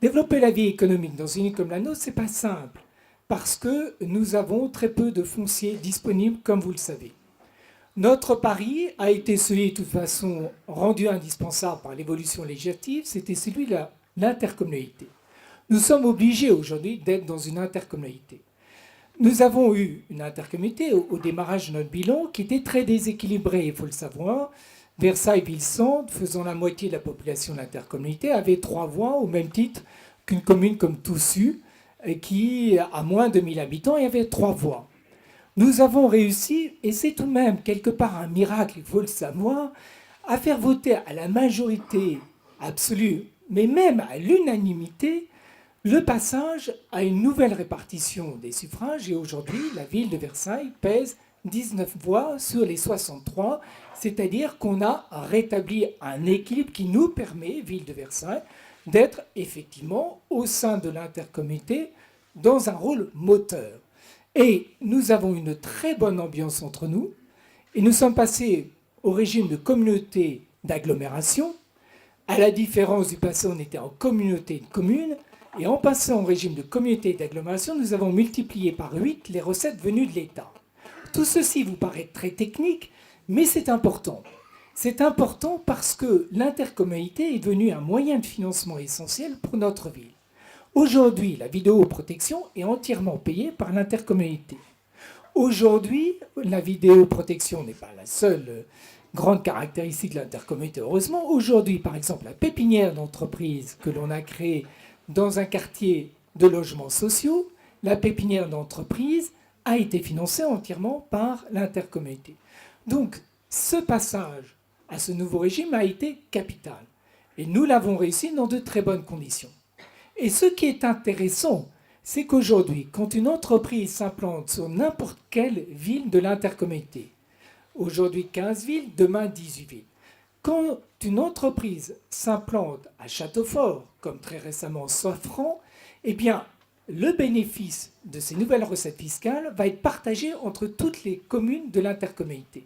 Développer la vie économique dans une île comme la nôtre, ce n'est pas simple, parce que nous avons très peu de foncier disponible, comme vous le savez. Notre pari a été celui, de toute façon, rendu indispensable par l'évolution législative, c'était celui de l'intercommunalité. Nous sommes obligés aujourd'hui d'être dans une intercommunalité. Nous avons eu une intercommunalité au démarrage de notre bilan qui était très déséquilibrée, il faut le savoir. Versailles-Ville-Centre, faisant la moitié de la population de l'intercommunalité, avait 3 voix au même titre qu'une commune comme Toussus, qui a moins de 1000 habitants et avait 3 voix. Nous avons réussi, et c'est tout de même quelque part un miracle, il faut le savoir, à faire voter à la majorité absolue, mais même à l'unanimité, le passage à une nouvelle répartition des suffrages. Et aujourd'hui, la ville de Versailles pèse 19 voix sur les 63, c'est-à-dire qu'on a rétabli un équilibre qui nous permet, ville de Versailles, d'être effectivement au sein de l'intercommunauté dans un rôle moteur. Et nous avons une très bonne ambiance entre nous, et nous sommes passés au régime de communauté d'agglomération. À la différence du passé, on était en communauté de communes, et en passant au régime de communauté d'agglomération, nous avons multiplié par 8 les recettes venues de l'État. Tout ceci vous paraît très technique, mais c'est important. C'est important parce que l'intercommunalité est devenue un moyen de financement essentiel pour notre ville. Aujourd'hui, la vidéoprotection est entièrement payée par l'intercommunalité. Aujourd'hui, la vidéoprotection n'est pas la seule grande caractéristique de l'intercommunalité, heureusement. Aujourd'hui, par exemple, la pépinière d'entreprise que l'on a créée dans un quartier de logements sociaux, la pépinière d'entreprise a été financée entièrement par l'intercommunalité. Donc, ce passage à ce nouveau régime a été capital. Et nous l'avons réussi dans de très bonnes conditions. Et ce qui est intéressant, c'est qu'aujourd'hui, quand une entreprise s'implante sur n'importe quelle ville de l'intercommunalité, aujourd'hui 15 villes, demain 18 villes, quand une entreprise s'implante à Châteaufort, comme très récemment Safran, eh bien, le bénéfice de ces nouvelles recettes fiscales va être partagé entre toutes les communes de l'intercommunalité.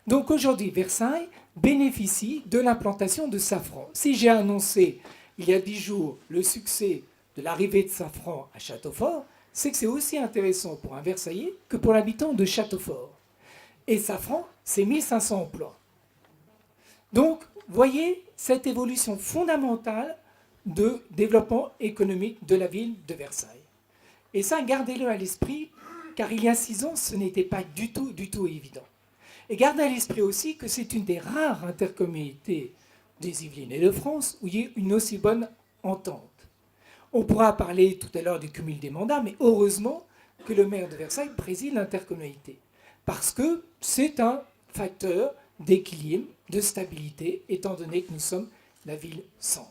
Donc aujourd'hui, Versailles bénéficie de l'implantation de Safran. Si j'ai annoncé il y a 10 jours le succès de l'arrivée de Safran à Châteaufort, c'est que c'est aussi intéressant pour un Versaillais que pour l'habitant de Châteaufort. Et Safran, c'est 1500 emplois. Donc, voyez cette évolution fondamentale de développement économique de la ville de Versailles. Et ça, gardez-le à l'esprit, car il y a 6 ans, ce n'était pas du tout évident. Et gardez à l'esprit aussi que c'est une des rares intercommunautés des Yvelines et de France où il y a une aussi bonne entente. On pourra parler tout à l'heure du cumul des mandats, mais heureusement que le maire de Versailles préside l'intercommunalité. Parce que c'est un facteur d'équilibre, de stabilité, étant donné que nous sommes la ville-centre.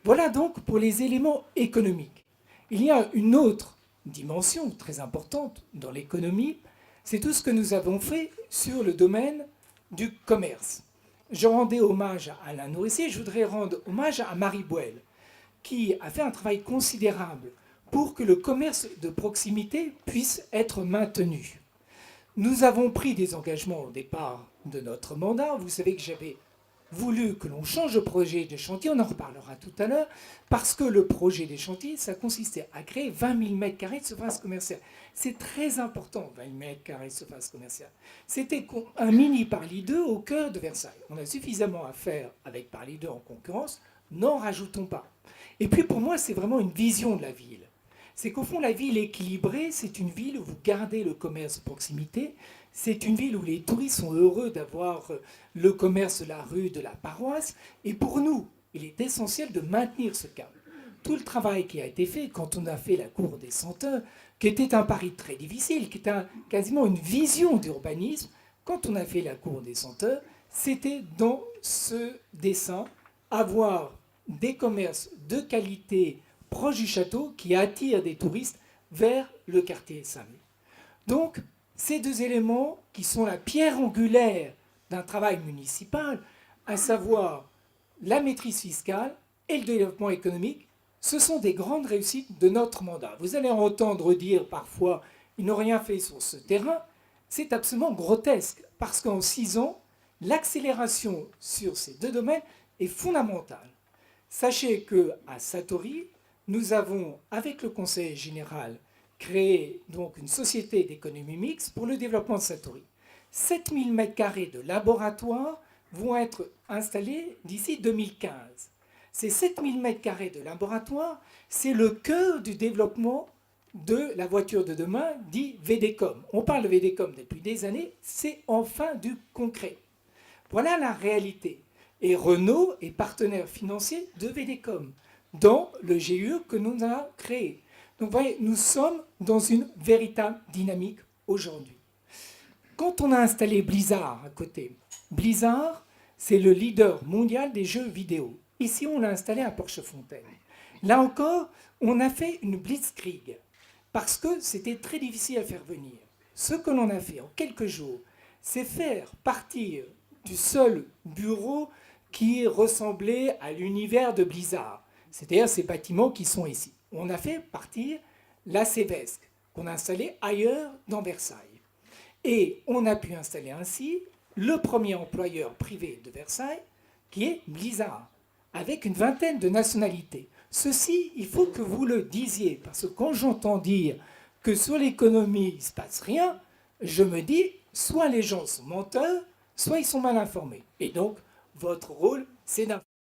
Voilà donc pour les éléments économiques. Il y a une autre dimension très importante dans l'économie, c'est tout ce que nous avons fait sur le domaine du commerce. Je rendais hommage à Alain Nourricier, je voudrais rendre hommage à Marie Boelle, qui a fait un travail considérable pour que le commerce de proximité puisse être maintenu. Nous avons pris des engagements au départ de notre mandat. Vous savez que j'avais voulu que l'on change de projet de chantier, on en reparlera tout à l'heure, parce que le projet des chantiers, ça consistait à créer 20 000 m² de surface commerciale. C'est très important, 20 000 m² de surface commerciale. C'était un mini Paris 2 au cœur de Versailles. On a suffisamment à faire avec Paris 2 en concurrence, n'en rajoutons pas. Et puis pour moi, c'est vraiment une vision de la ville. C'est qu'au fond, la ville équilibrée, c'est une ville où vous gardez le commerce de proximité, c'est une ville où les touristes sont heureux d'avoir le commerce de la rue, de la paroisse. Et pour nous, il est essentiel de maintenir ce cap. Tout le travail qui a été fait quand on a fait la cour des Senteurs, qui était un pari très difficile, qui était quasiment une vision d'urbanisme, quand on a fait la cour des Senteurs, c'était dans ce dessin, avoir des commerces de qualité proches du château qui attirent des touristes vers le quartier Saint-Louis. Donc, ces deux éléments qui sont la pierre angulaire d'un travail municipal, à savoir la maîtrise fiscale et le développement économique, ce sont des grandes réussites de notre mandat. Vous allez entendre dire parfois « ils n'ont rien fait sur ce terrain ». C'est absolument grotesque, parce qu'en 6 ans, l'accélération sur ces deux domaines est fondamentale. Sachez qu'à Satori, nous avons, avec le Conseil général, créé donc une société d'économie mixte pour le développement de Satori. 7000 m² de laboratoire vont être installés d'ici 2015. Ces 7000 m² de laboratoire, c'est le cœur du développement de la voiture de demain, dit VDCOM. On parle de VDCOM depuis des années, c'est enfin du concret. Voilà la réalité. Et Renault est partenaire financier de VDCOM dans le GUE que nous avons créé. Donc vous voyez, nous sommes dans une véritable dynamique aujourd'hui. Quand on a installé Blizzard à côté, Blizzard, c'est le leader mondial des jeux vidéo. Ici, on l'a installé à Porchefontaine. Là encore, on a fait une blitzkrieg parce que c'était très difficile à faire venir. Ce que l'on a fait en quelques jours, c'est faire partir du seul bureau qui ressemblait à l'univers de Blizzard, c'est-à-dire ces bâtiments qui sont ici. On a fait partir la Cevesque, qu'on a installée ailleurs dans Versailles. Et on a pu installer ainsi le premier employeur privé de Versailles, qui est Blizzard, avec une vingtaine de nationalités. Ceci, il faut que vous le disiez, parce que quand j'entends dire que sur l'économie, il ne se passe rien, je me dis, soit les gens sont menteurs, soit ils sont mal informés. Et donc, votre rôle, c'est d'informer.